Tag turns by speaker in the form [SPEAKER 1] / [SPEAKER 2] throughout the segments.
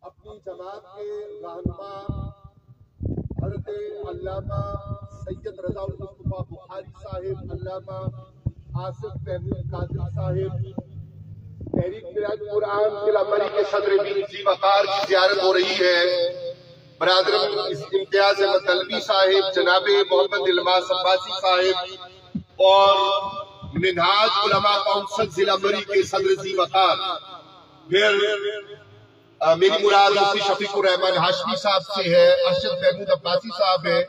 [SPEAKER 1] اپنی جماعت کے رہنما حضرت علامہ سید رضا المصطفیٰ بخاری صاحب، علامہ آصف محمود قادری صاحب، تحریک قراءۃ قرآن ضلع مری کے صدر ذی وقار کی زیارت ہو رہی ہے۔ برادرم امتیاز احمد طلبی صاحب، جناب محمد العماس عباسی صاحب اور منہاج علماء کونسل ضلع مری کے صدر ذی وقار، پھر میری مراد مفتی شفیق الرحمان ہاشمی صاحب سے ہے، ارشد محمود عباسی صاحب ہے،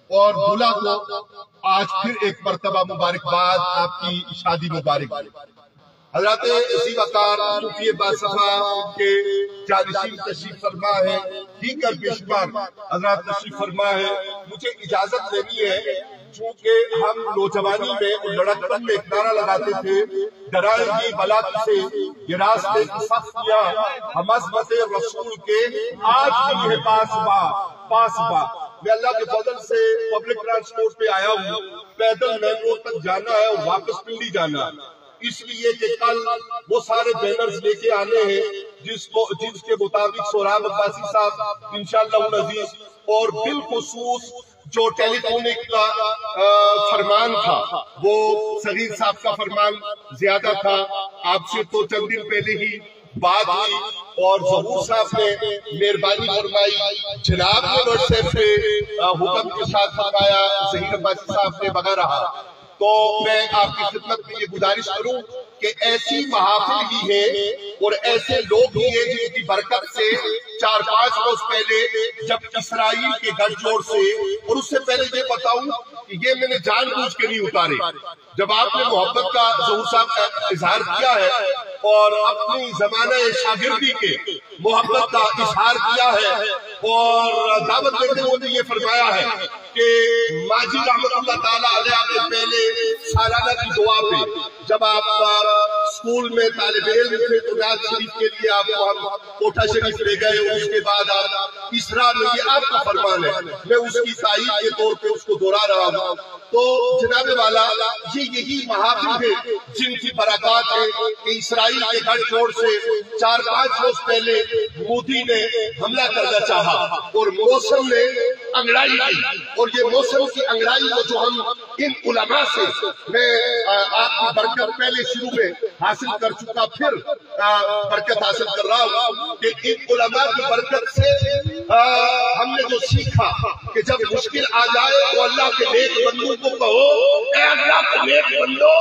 [SPEAKER 1] اور بھولا کو آج پھر ایک مرتبہ مبارکباد، آپ کی شادی مبارک۔ حضرات ذی وقار صوفی باصفا کے جانشین تشریف فرما ہے، دیگر بے شمار حضرات تشریف فرما ہے۔ مجھے اجازت لینی ہے، چونکہ ہم نوجوانی میں اور لڑکپن میں ایک نعرہ لگاتے تھے، ڈرائیں گی بلا سے یہ راستے کی سختیاں، ہم عظمت رسول کے آج بھی ہے پاس با۔ میں اللہ کے فضل سے پبلک ٹرانسپورٹ پہ آیا ہوں، پیدل مین روڈ تک جانا ہے اور واپس پنڈی جانا ہے، اس لیے کہ کل وہ سارے بینرز لے کے آنے ہیں جس کے مطابق سہراب عباسی صاحب انشاءاللہ العزیز، اور بالخصوص جو ٹیلی فونک کا فرمان تھا وہ صغیر صاحب کا فرمان زیادہ تھا۔ آپ سے تو چند دن پہلے ہی بات ہوئی اور ظہور صاحب نے مہربانی فرمائی، جناب نے واٹس ایپ پہ حکم کے ساتھ فرمایا، ظہیر عباسی صاحب نے بغیر رہا، تو میں آپ کی خدمت میں یہ گزارش کروں کہ ایسی محافل ہی ہے اور ایسے لوگ ہی ہیں جن کی برکت سے 4-5 روز پہلے جب اسرائیل کے گھر جوڑ سے، اور اس سے پہلے یہ بتاؤں کہ یہ میں نے جان بوجھ کے نہیں اتارے، جب آپ نے محبت کا ظہور صاحب کا اظہار کیا ہے اور اپنی زمانہ شاگردی کے محبت کا اظہار کیا ہے اور دعوت دیتے ہوئے یہ فرمایا ہے کہ ماجی رحمت اللہ تعالیٰ علیہ کے پہلے سالانہ کی دعا پہ جب آپ اسکول میں طالب علم تھے تو نعت شریف کے لیے آپ کو ہم کوٹھا شریف لے گئے، اور اس کے بعد آپ اسراء میں، یہ آپ کا فرمان ہے، میں اس کی تائید کے طور پہ اس کو دوہرا رہا ہوں۔ تو جناب والا یہی محافل ہے جن کی برکات ہے کہ اسرائیل کے گھر جوڑ سے 4-5 روز پہلے مودی نے حملہ کرنا چاہا اور موسم نے انگڑائی کی، اور یہ موسم کی انگڑائی کو جو ہم ان علماء سے، میں آپ کی برکت پہلے شروع میں حاصل کر چکا، پھر برکت حاصل کر رہا ہوں کہ ان علماء کی برکت سے ہم نے جو سیکھا کہ جب مشکل آ جائے تو اللہ کے نیک بندوں کو کہو، اے اللہ کے نیک بندو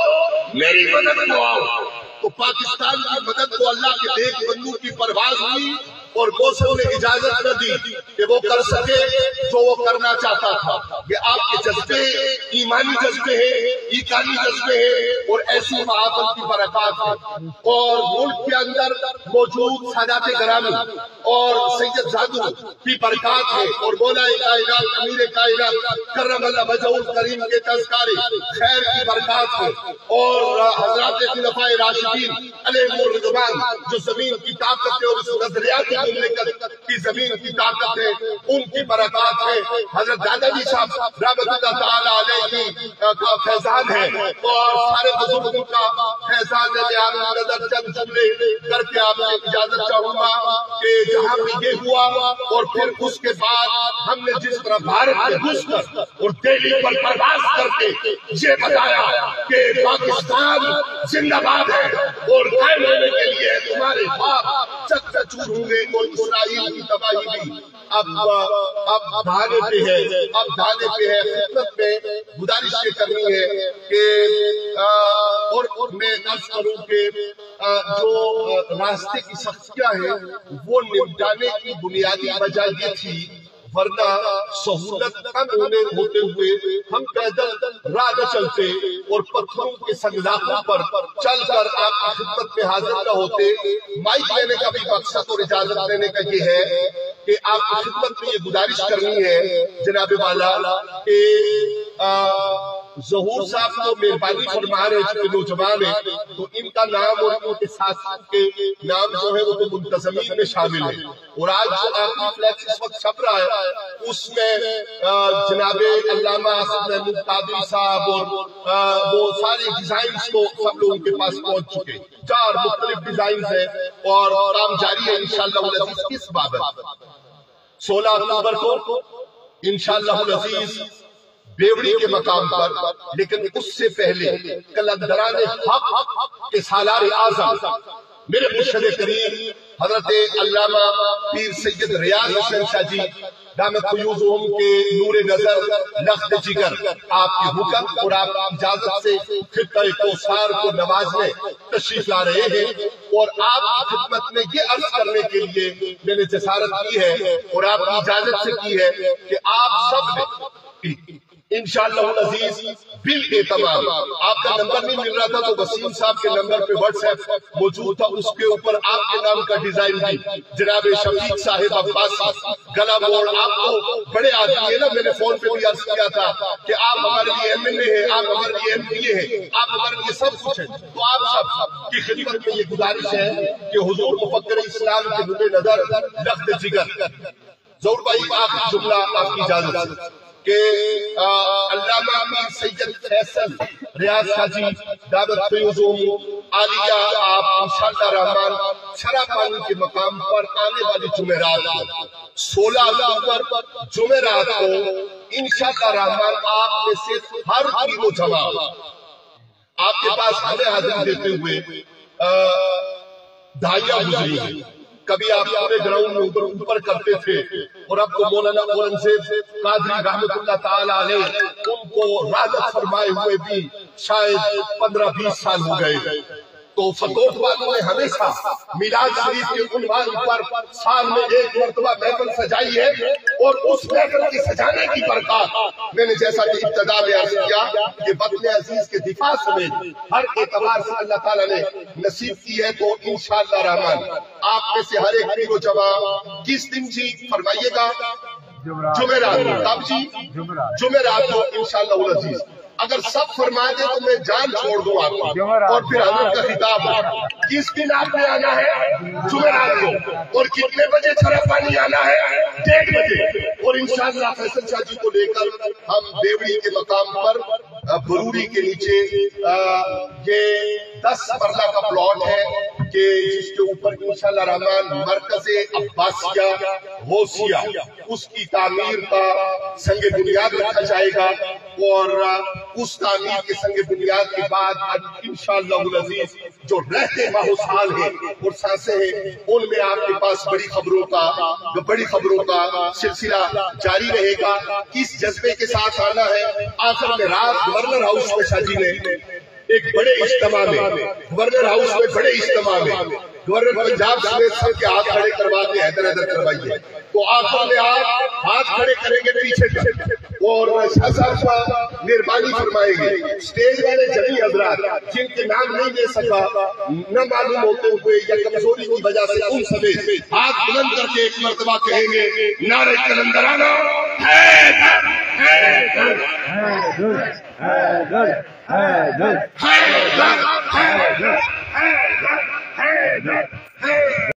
[SPEAKER 1] میری مدد کو آؤ۔ تو پاکستان کی مدد کو اللہ کے نیک بندوں کی پرواز ہوئی اور موسم نے اجازت نہ دی کہ وہ کر سکے جو وہ کرنا چاہتا تھا۔ یہ آپ کے جذبے، ایمانی جذبے ہیں، ایقانی جذبے ہیں، اور ایسی محافل کی برکات ہے۔ اور ملک کے اندر موجود سادات گرامی اور سید زادو کی برکات ہے، اور مولا کائنات امیر کائنات کرم اللہ وجہہ الکریم کے تذکارے خیر کی برکات ہے، اور حضرات خلفائے راشدین علیہم الرضوان جو زمین کی طاقت ہے اور اس نظریاتی مملکت کی زمین کی طاقت ہے، ان کی برکات ہے۔ حضرت دادا جی صاحب رحمت اللہ تعالیٰ علیہ کا فیضان ہے، اور سارے بزرگوں کا فیضان ہے۔ لہٰذا نظر چند جملے کر کے آپ سے اجازت چاہوں گا کہ جہاں بھی یہ ہوا، اور پھر اس کے بعد ہم نے جس طرح بھارت میں گھس کر اور دہلی پر پرواز کر کے یہ بتایا کہ پاکستان زندہ باد ہے اور قائم ہونے کے لیے تمہارے باپ چک چور ہوں گے، اور اسرائیل کی تباہی بھی اب دھانے پہ ہے، خدمت میں گزارش یہ کرنی ہے کہ اور میں عرض کروں کہ جو راستے کی سختیاں ہیں وہ نمٹانے کی بنیادی وجہ یہ تھی، ورنہ سہولت کم ہوتے ہوئے ہم پیدل راہ نہ چلتے اور پتھروں کے سنگلاخوں پر چل کر آپ کی خدمت میں حاضر نہ ہوتے۔ مائک لینے کا بھی مقصد اور اجازت دینے کا یہ ہے کہ آپ کی خدمت میں یہ گزارش کرنی ہے جناب والا کہ ظہور صاحب کو مہربانی فرما رہے ہیں کہ نوجوان ہیں تو ان کا نام اور ان کے ساتھیوں کے نام جو ہے وہ تو منتظمین میں شامل ہے. اور آج جو آخری فلیکس اس وقت چھپ رہا ہے اس میں جناب علامہ آصف محمود قادری صاحب اور وہ سارے ڈیزائنز کو سب لوگوں کے پاس پہنچ چکے. 4 مختلف ڈیزائنز ہیں اور کام جاری ہے انشاءاللہ العزیز. کس بابت 16 اکتوبر کو انشاءاللہ العزیز بیوڑی کے مقام پر، لیکن اس سے پہلے قلندران حق کے سالار اعظم میرے مرشد کریم حضرت علامہ پیر سید ریاض حسین شاہ جی دامت فیوضہم کے نور نظر لخت جگر آپ کے حکم اور آپ کی اجازت سے خطہ کوثر کو نوازنے تشریف لا رہے ہیں. اور آپ کی خدمت میں یہ عرض کرنے کے لیے میں نے جسارت کی ہے اور آپ کی اجازت سے کی ہے کہ آپ سب نے انشاءاللہ العزیز بالاہتمام، آپ کا نمبر نہیں مل رہا تھا تو وسیم صاحب کے نمبر پہ واٹس ایپ موجود تھا، اس کے اوپر آپ کے نام کا ڈیزائن بھی جناب شفیق صاحب عباسی گلا موڑ. آپ کو بڑے آدمی ہے نا، میں نے فون پہ بھی عرض کیا تھا کہ آپ ہمارے لیے MLA ہیں، آپ ہمارے لیے MP ہیں، آپ ہمارے لیے سب کچھ ہیں. تو آپ سب کی خدمت میں یہ گزارش ہے کہ حضور مفکر اسلام کے نور نظر لخت جگر ظہور بھائی آخری جملہ آپ کی اجازت کہ علامہ پیر سید فیصل ریاض شاہ جی دعوت فیوضہم عالیہ آپ انشاءاللہ رحمان چھرا پانی کے مقام پر آنے والی جمعرات کو 16 اکتوبر جمعرات کو انشاءاللہ رحمان آپ میں سے ہر تین و جمع آپ کے پاس ہمیں حاضری دیتے ہوئے دھائیاں گزری ہیں. کبھی آپ پورے گراؤنڈ میں اوپر کرتے تھے اور اب تو مولانا اورنگزیب قادری رحمت اللہ تعالی علیہ ان کو رحمت فرمائے ہوئے بھی شاید 15-20 سال ہو گئے. تو فتوح والوں نے ہمیشہ میلاد شریف کے عنوان پر سال میں 1 مرتبہ محفل سجائی ہے اور اس محفل کی سجانے کی برکات میں نے جیسا کہ ابتدا میں عرض کیا کہ وطن عزیز کے دفاع سمیت ہر اعتبار سے اللہ تعالیٰ نے نصیب کی ہے. تو انشاءاللہ رحمان آپ میں سے ہر ایک پیر و جمع کس دن جی فرمائیے گا؟ جمعرات. کب جی؟ جمعرات کو انشاءاللہ العزیز. اگر سب فرما دے تو میں جان چھوڑ دوں آپ کو اور پھر حضرت کا خطاب ہو. کس دن آپ نے آنا ہے؟ جمعرات کو. اور کتنے بجے چھرا پانی آنا ہے؟ 1:30 بجے. اور انشاءاللہ فیصل شاہ جی کو لے کر ہم بیوڑی کے مقام پر بروری کے نیچے یہ 10 مرلہ کا پلاٹ ہے کہ جس کے اوپر انشاءاللہ رحمان مرکز عباسیہ غوثیہ اس کی تعمیر کا سنگ بنیاد رکھا جائے گا. اور اس تعمیر کے سنگ بنیاد کے بعد انشاءاللہ العزیز جو رہتے ماہ و سال ہیں اور سانسیں ہیں ان میں آپ کے پاس بڑی خبروں کا سلسلہ جاری رہے گا. کس جذبے کے ساتھ آنا ہے؟ آخر میں رات گورنر ہاؤس میں شاہ جی نے ایک بڑے اجتماع میں گورنر پنجاب سمیت سب کے ہاتھ کھڑے کروا کے حیدر کروائیے. تو آخر میں آپ ہاتھ کھڑے کریں گے پیچھے اور شاہ صاحب کا مہربانی فرمائیں گے. اسٹیج والے جمی حضرات جن کے نام نہیں لے سکا نہ معلوم ہوتے ہوئے یا کمزوری کی وجہ سے ان سمیت ہاتھ بلند کر کے ایک مرتبہ کہیں گے نعرہ قلندرانہ حیدر حیدر حیدر حیدر حیدر حیدر حیدر حیدر حیدر